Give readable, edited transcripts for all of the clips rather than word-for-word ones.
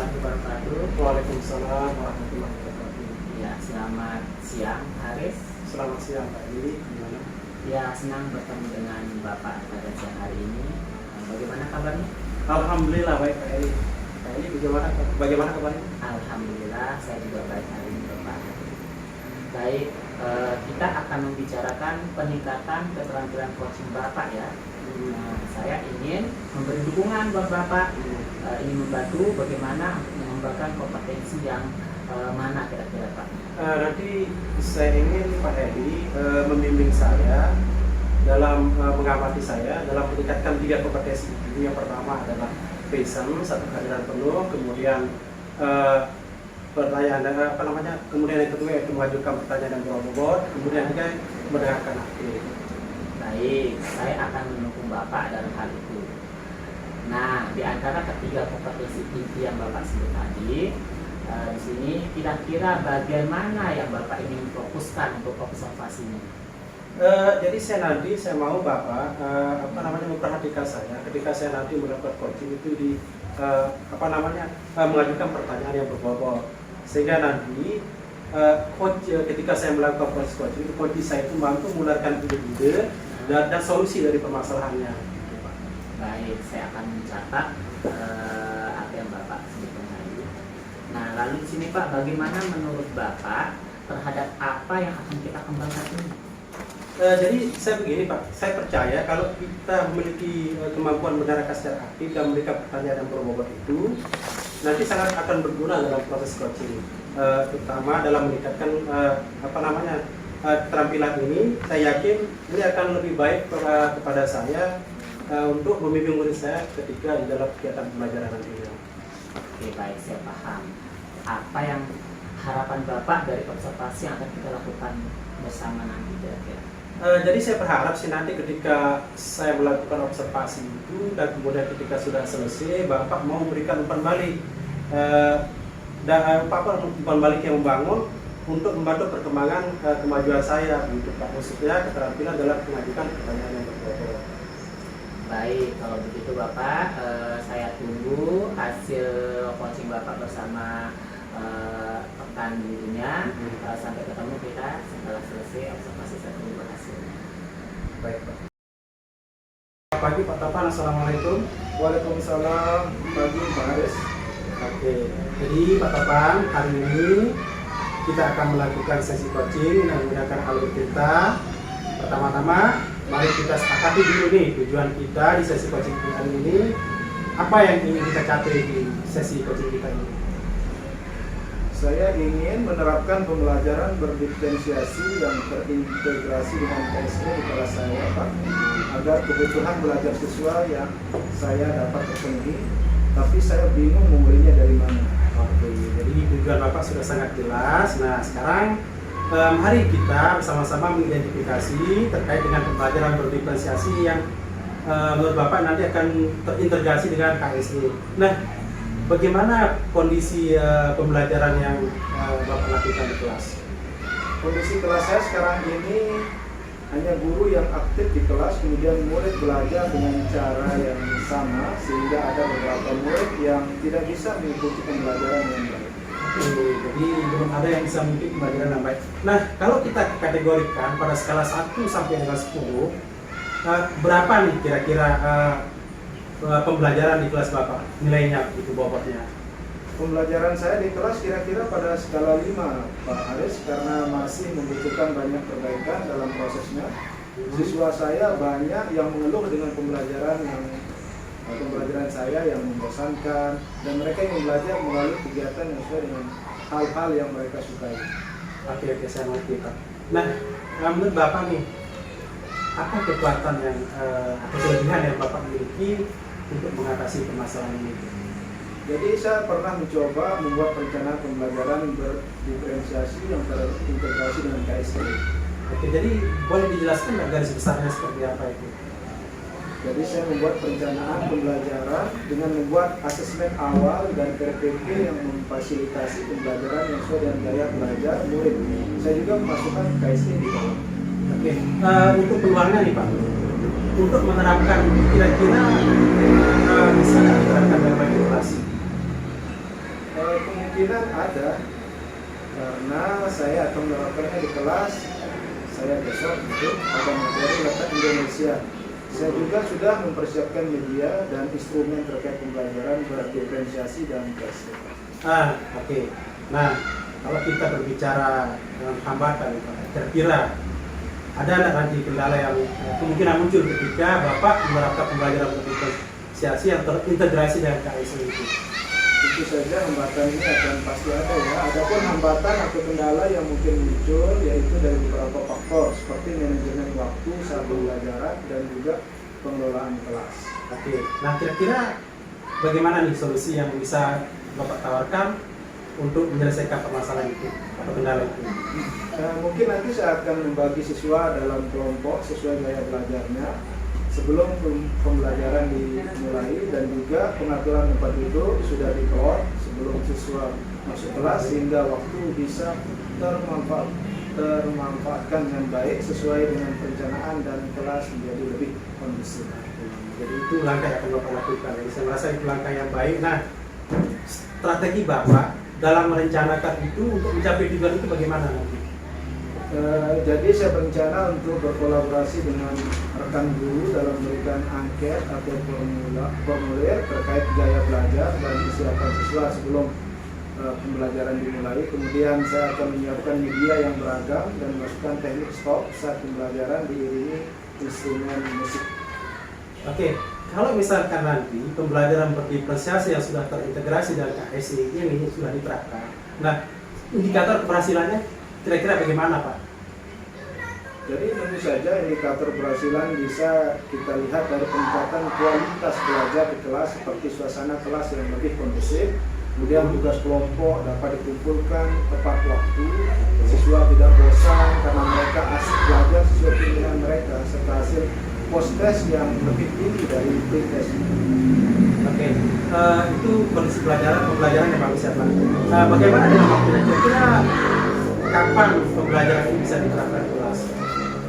warahmatullahi wabarakatuh. Waalaikumsalam warahmatullahi wabarakatuh. Ya, selamat siang Haris. Selamat siang Pak Edi, gimana? Ya, senang bertemu dengan Bapak pada siang hari ini. Bagaimana kabarnya? Alhamdulillah baik Pak Edi. Pak Edi bagaimana kabarnya? Alhamdulillah, saya juga baik hari ini Bapak. Baik, kita akan membicarakan peningkatan keterampilan coaching Bapak ya. Nah, saya ingin memberi dukungan buat Bapak, ingin membantu bagaimana mengembangkan kompetensi yang mana kira-kira Pak? Nanti saya ingin Pak Edi membimbing saya dalam mengamati saya dalam meningkatkan 3 kompetensi itu. Yang pertama adalah passion, satu kehadiran penuh, kemudian kemudian yang kedua yaitu mengajukan pertanyaan dan berbobot, kemudian juga mendengarkan aktif. Baik, saya akan mendukung Bapak dalam hal itu. Nah, di antara ketiga kompetensi inti yang Bapak sebut tadi, di sini kira-kira bagian mana yang Bapak ingin fokuskan untuk observasinya? Jadi saya mau Bapak memperhatikan saya ketika saya nanti mendapat coaching itu di mengajukan pertanyaan yang berbobot, sehingga nanti coach ketika saya melakukan proses coaching itu coach saya itu mampu mengeluarkan ide-ide dan solusi dari permasalahannya. Baik, saya akan mencatat apa yang Bapak sebutkan tadi. Nah, lalu di sini Pak, bagaimana menurut Bapak terhadap apa yang akan kita kembangkan ini? Jadi saya begini Pak, saya percaya kalau kita memiliki kemampuan mendengarkan secara aktif dan memberikan pertanyaan yang berbobot itu, nanti sangat akan berguna dalam proses coaching, terutama dalam meningkatkan keterampilan ini. Saya yakin ini akan lebih baik kepada saya untuk membimbing murid saya ketika di dalam kegiatan pembelajaran nantinya. Oke, baik, saya paham. Apa yang harapan Bapak dari observasi yang akan kita lakukan bersama nanti kira-kira? Jadi saya berharap sih nanti ketika saya melakukan observasi itu dan kemudian ketika sudah selesai, Bapak mau memberikan umpan balik umpan balik yang membangun untuk membantu perkembangan kemajuan saya untuk khususnya keterampilan dalam mengajukan pertanyaan yang berbobot. Baik, kalau begitu Bapak, saya tunggu hasil coaching Bapak bersama pekan dulunya. Sampai ketemu kita setelah selesai observasi, saya tunggu hasilnya. Baik Pak. Selamat pagi Pak Tapan, Assalamualaikum. Waalaikumsalam, pagi Pak Haris. Oke, jadi Pak Tapan, hari ini kita akan melakukan sesi coaching dengan menggunakan alur kita. Pertama-tama, mari kita sepakati dulu nih tujuan kita di sesi coaching hari ini. Apa yang ingin kita capai di sesi coaching kita ini? Saya ingin menerapkan pembelajaran berdiferensiasi yang terintegrasi dengan KSE di kelas saya, Pak, agar kebutuhan belajar siswa yang saya dapat terpenuhi, tapi saya bingung memberinya dari mana. Oke, jadi tujuan Bapak sudah sangat jelas. Nah, sekarang mari kita bersama-sama mengidentifikasi terkait dengan pembelajaran berdiferensiasi yang menurut Bapak nanti akan terintegrasi dengan KSE. Nah, bagaimana kondisi pembelajaran yang Bapak lakukan di kelas? Kondisi kelas saya sekarang ini hanya guru yang aktif di kelas, kemudian murid belajar dengan cara yang sama, sehingga ada beberapa murid yang tidak bisa mengikuti pembelajaran yang baik. Jadi belum ada yang bisa mengikuti pembelajaran yang baik. Nah, kalau kita kategorikan pada skala 1 sampai dengan 10, berapa nih kira-kira pembelajaran di kelas Bapak? Nilainya itu bobotnya. Pembelajaran saya di kelas kira-kira pada skala 5, Pak Haris, karena masih membutuhkan banyak perbaikan dalam prosesnya. Siswa saya banyak yang mengeluh dengan pembelajaran saya yang membosankan, dan mereka ingin belajar melalui kegiatan yang sesuai dengan hal-hal yang mereka sukai. Oke, saya mengerti Pak. Nah, menurut Bapak nih, apa kekuatan yang atau kelebihan yang Bapak miliki untuk mengatasi permasalahan ini? Jadi saya pernah mencoba membuat perencanaan pembelajaran berdiferensiasi yang terintegrasi dengan KSE. Oke, jadi boleh dijelaskan nggak garis besarnya seperti apa itu? Jadi saya membuat perencanaan pembelajaran dengan membuat asesmen awal dan RPP yang memfasilitasi pembelajaran yang sesuai dengan gaya belajar murid. Saya juga memasukkan KSE di dalam. Oke, untuk peluangnya nih Pak, untuk menerapkan kira-kira bisa nggak diterapkan dalam kelas? Kemungkinan ada, karena saya akan menerapkannya di kelas saya besok itu pada materi letak Indonesia. Saya juga sudah mempersiapkan media dan instrumen terkait pembelajaran berdiferensiasi dan tes. Oke. Nah, kalau kita berbicara hambatan, kira-kira ada nggak nanti kendala yang kemungkinan muncul ketika Bapak menerapkan pembelajaran berdiferensiasi yang terintegrasi dengan KSE itu? Tentu saja hambatan ini akan pasti ada ya. Adapun hambatan atau kendala yang mungkin muncul yaitu dari beberapa faktor seperti manajemen waktu saat pembelajaran dan juga pengelolaan kelas. Oke. Nah, kira-kira bagaimana nih solusi yang bisa Bapak tawarkan untuk menyelesaikan permasalahan itu atau kendala itu? Mungkin nanti saya akan membagi siswa dalam kelompok sesuai gaya belajarnya sebelum pembelajaran dimulai, dan juga pengaturan tempat duduk sudah diplot sebelum siswa masuk kelas sehingga waktu bisa termanfaatkan dengan baik sesuai dengan perencanaan dan kelas menjadi lebih kondusif. Jadi itu langkah yang akan Bapak lakukan. Jadi saya merasa itu langkah yang baik. Nah, strategi Bapak dalam merencanakan itu untuk mencapai tujuan itu bagaimana nanti? Jadi saya berencana untuk berkolaborasi dengan rekan guru dalam memberikan angket atau formulir terkait gaya belajar dan kesiapan siswa sebelum pembelajaran dimulai. Kemudian saya akan menyiapkan media yang beragam dan memasukkan teknik stop saat pembelajaran diiringi instrumen musik. Oke, kalau misalkan nanti pembelajaran berdiferensiasi yang sudah terintegrasi dengan KSE ini sudah diterapkan, nah indikator keberhasilannya kira-kira bagaimana Pak? Jadi tentu saja indikator keberhasilan bisa kita lihat dari peningkatan kualitas belajar di kelas seperti suasana kelas yang lebih kondusif, kemudian tugas kelompok dapat dikumpulkan tepat waktu, siswa tidak bosan karena mereka asik belajar sesuai pilihan mereka, serta hasil post test yang lebih tinggi dari pre-test. Oke, itu kondisi pembelajaran yang bagus ya Pak. Bagaimana dengan waktunya? Kira-kira kapan pembelajaran ini bisa diterapkan di kelas?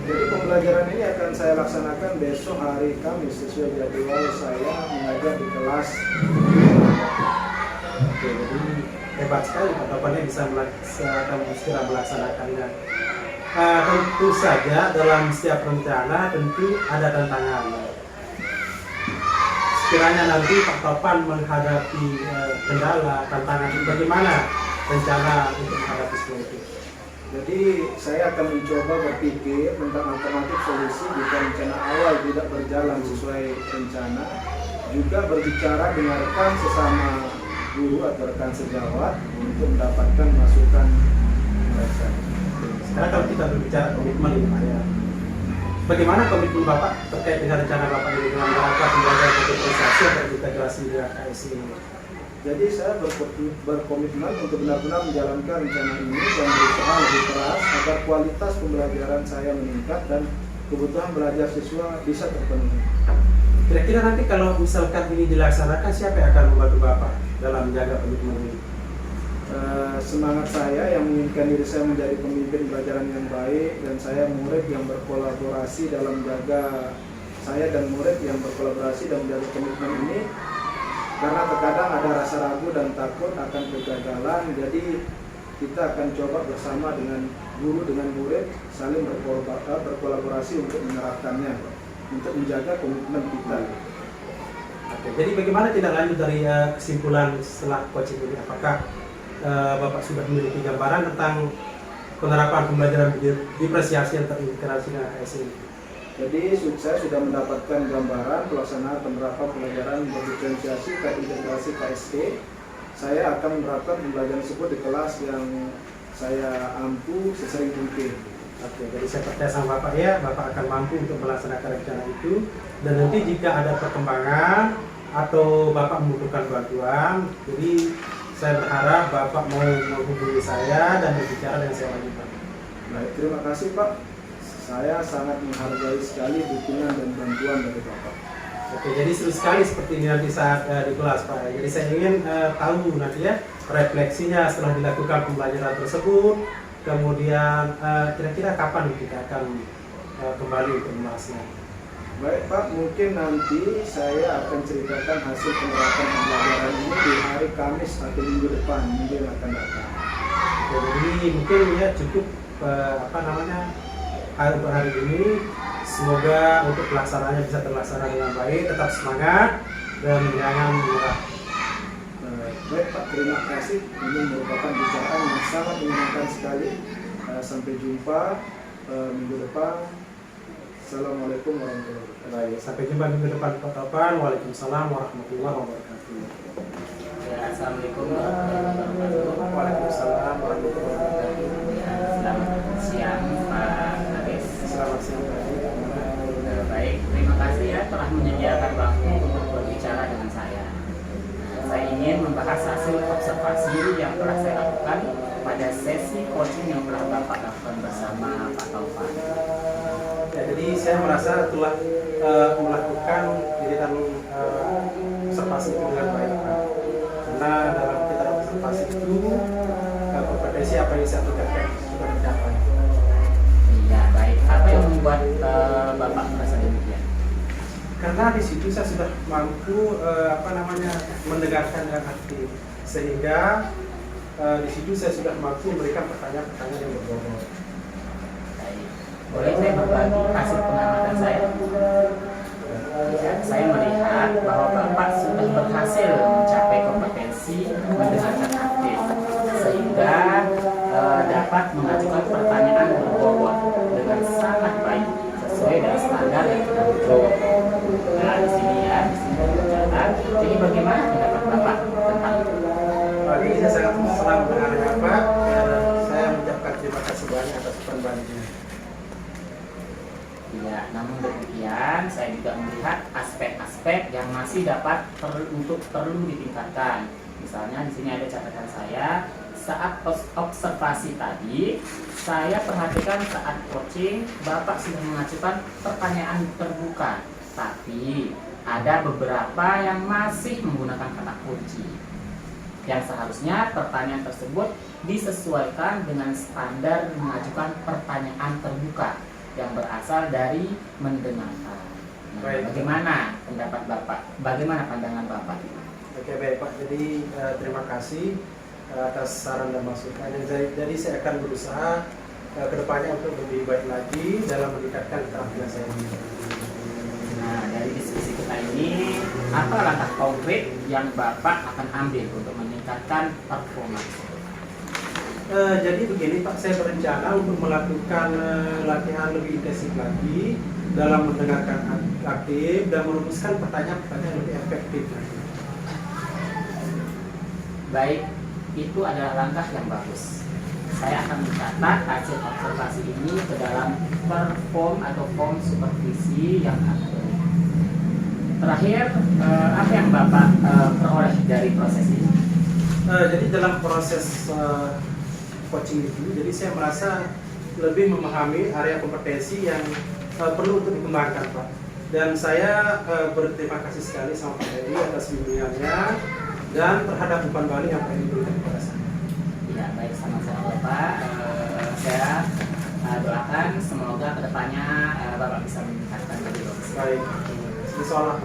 Jadi pembelajaran ini akan saya laksanakan besok hari Kamis sesuai jadwal saya mengajar di kelas. Oke, jadi hebat sekali Pak Topannya bisa segera melaksanakannya. Tentu saja dalam setiap rencana tentu ada tantangan. Sekiranya nanti Pak Topan menghadapi kendala, tantangan itu bagaimana rencana untuk menghadapi semua itu? Jadi saya akan mencoba berpikir tentang alternatif solusi jika rencana awal tidak berjalan sesuai rencana. Juga berbicara dengan rekan sesama guru atau rekan sejawat untuk mendapatkan masukan mereka. Sekarang kalau kita berbicara komitmen ini Pak ya, bagaimana komitmen Bapak terkait dengan rencana Bapak ini dengan menerapkan pembelajaran berdiferensiasi atau integrasi dengan KSE ini? Jadi saya berkomitmen untuk benar-benar menjalankan rencana ini dan berusaha lebih keras agar kualitas pembelajaran saya meningkat dan kebutuhan belajar siswa bisa terpenuhi. Kira-kira nanti kalau misalkan ini dilaksanakan, siapa yang akan membantu Bapak dalam menjaga komitmen ini? Semangat saya yang menginginkan diri saya menjadi pemimpin pelajaran yang baik, dan saya murid yang berkolaborasi dalam menjaga saya dan murid yang berkolaborasi dalam menjaga komitmen ini. Karena terkadang ada rasa ragu dan takut akan kegagalan, jadi kita akan coba bersama dengan guru dengan murid saling berkolaborasi untuk menerapkannya, untuk menjaga komitmen kita. Oke, jadi bagaimana tindak lanjut dari kesimpulan setelah coaching ini? Apakah Bapak sudah memiliki gambaran tentang penerapan pembelajaran diferensiasi yang terintegrasi dengan KSE ini? Jadi saya sudah mendapatkan gambaran pelaksanaan penerapan pembelajaran berdiferensiasi ke integrasi KSE. Saya akan menerapkan pembelajaran tersebut di kelas yang saya ampu sesering mungkin. Oke, jadi saya percaya sama Bapak ya, Bapak akan mampu untuk melaksanakan rencana itu. Dan nanti jika ada perkembangan atau Bapak membutuhkan bantuan, jadi saya berharap Bapak mau menghubungi saya dan berbicara dengan saya lanjutkan. Baik, terima kasih Pak. Saya sangat menghargai sekali dukungan dan bantuan dari Bapak. Oke, jadi seru sekali seperti ini nanti saat di kelas Pak. Jadi saya ingin tahu nanti ya refleksinya setelah dilakukan pembelajaran tersebut. Kemudian kira-kira kapan kita akan kembali untuk membahasnya. Baik Pak, mungkin nanti saya akan ceritakan hasil penerapan pembelajaran ini di hari Kamis atau minggu depan, minggu yang akan datang. Jadi mungkin ya cukup hari per hari ini. Semoga untuk pelaksanaannya bisa terlaksana dengan baik, tetap semangat dan jangan menyerah. Baik Pak, terima kasih. Ini merupakan bicaraan yang sangat menyenangkan sekali. Sampai jumpa minggu depan. Assalamualaikum warahmatullahi wabarakatuh. Baik, sampai jumpa minggu depan Pak Topan. Waalaikumsalam warahmatullahi wabarakatuh. Ya, assalamualaikum warahmatullahi wabarakatuh. Waalaikumsalam warahmatullahi wabarakatuh. Ya, selamat siang Pak Haris. Selamat siang Pak. Baik, terima kasih ya telah menyediakan waktu untuk berbicara dengan saya. Saya ingin membahas hasil observasi yang telah saya lakukan pada sesi coaching yang telah Bapak lakukan bersama Pak Taufan. Ya, jadi saya merasa telah melakukan kegiatan observasi itu dengan baik, Pak. Karena dalam kegiatan observasi itu kompetensi apa yang saya tingkatkan sudah tercapai. Iya, baik. Apa yang membuat Bapak merasa demikian? Karena di situ saya sudah mampu mendengarkan dengan aktif, sehingga di situ saya sudah mampu memberikan pertanyaan-pertanyaan yang berbobot. Baik. Boleh saya berbagi hasil pengamatan saya? Ya, saya melihat bahwa Bapak sudah berhasil mencapai kompetensi mendengarkan aktif, sehingga dapat mengajukan pertanyaan berbobot dengan sangat baik sesuai dengan standar yang kita butuh. Nah, di sini ya, di sini tercatat. Jadi bagaimana pendapat Bapak tentang itu? Pagi ini saya sangat senang mendengarnya Pak. Saya mengucapkan terima kasih banyak atas pembantunya. Ya, namun demikian saya juga melihat aspek-aspek yang masih dapat perlu ditingkatkan. Misalnya di sini ada catatan saya. Saat observasi tadi, saya perhatikan saat coaching, Bapak sudah mengajukan pertanyaan terbuka, tapi ada beberapa yang masih menggunakan kata kunci. Yang seharusnya pertanyaan tersebut disesuaikan dengan standar mengajukan pertanyaan terbuka yang berasal dari mendengarkan. Nah, bagaimana pendapat Bapak? Bagaimana pandangan Bapak? Oke, baik Pak. Jadi terima kasih atas saran dan masukan. Jadi saya akan berusaha kedepannya untuk lebih baik lagi dalam meningkatkan keterampilan saya ini. Nah, dari diskusi kita ini, apa langkah konkret yang Bapak akan ambil untuk meningkatkan performa? Jadi begini Pak, saya berencana untuk melakukan latihan lebih intensif lagi dalam mendengarkan aktif dan merumuskan pertanyaan-pertanyaan lebih efektif lagi. Baik. Itu adalah langkah yang bagus. Saya akan mencatat hasil observasi ini ke dalam form atau form supervisi yang ada. Terakhir, apa yang Bapak peroleh dari proses ini? Jadi dalam proses coaching itu, jadi saya merasa lebih memahami area kompetensi yang perlu untuk dikembangkan, Pak. Dan saya berterima kasih sekali sama Pak Heri atas bimbingannya dan terhadap umpan balik yang Heri berikan kepada saya. Ya, baik, sama-sama Bapak. Saya doakan semoga kedepannya Bapak bisa meningkatkan lebih bagus. Baik, insya Allah.